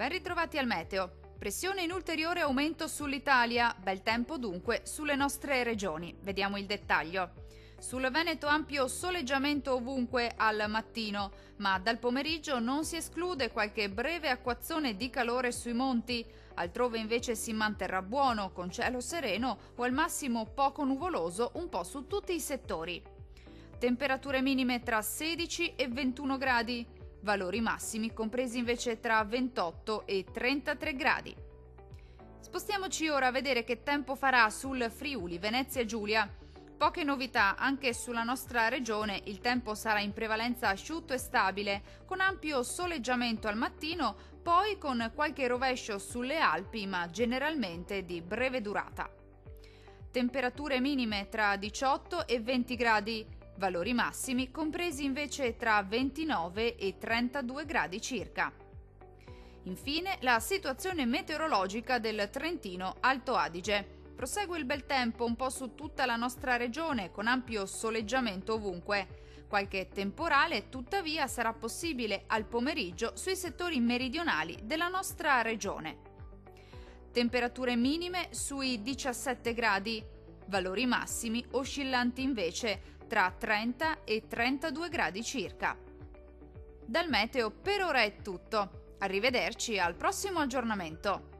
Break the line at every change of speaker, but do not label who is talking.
Ben ritrovati al meteo. Pressione in ulteriore aumento sull'Italia, bel tempo dunque sulle nostre regioni. Vediamo il dettaglio. Sul Veneto ampio soleggiamento ovunque al mattino, ma dal pomeriggio non si esclude qualche breve acquazzone di calore sui monti. Altrove invece si manterrà buono, con cielo sereno o al massimo poco nuvoloso un po' su tutti i settori. Temperature minime tra 16 e 21 gradi. Valori massimi compresi invece tra 28 e 33 gradi. Spostiamoci ora a vedere che tempo farà sul Friuli, Venezia Giulia. Poche novità anche sulla nostra regione, il tempo sarà in prevalenza asciutto e stabile, con ampio soleggiamento al mattino, poi con qualche rovescio sulle Alpi, ma generalmente di breve durata. Temperature minime tra 18 e 20 gradi. Valori massimi compresi invece tra 29 e 32 gradi circa. Infine, la situazione meteorologica del Trentino Alto Adige. Prosegue il bel tempo un po' su tutta la nostra regione, con ampio soleggiamento ovunque. Qualche temporale, tuttavia, sarà possibile al pomeriggio sui settori meridionali della nostra regione. Temperature minime sui 17 gradi. Valori massimi oscillanti invece tra 30 e 32 gradi circa. Dal meteo per ora è tutto. Arrivederci al prossimo aggiornamento.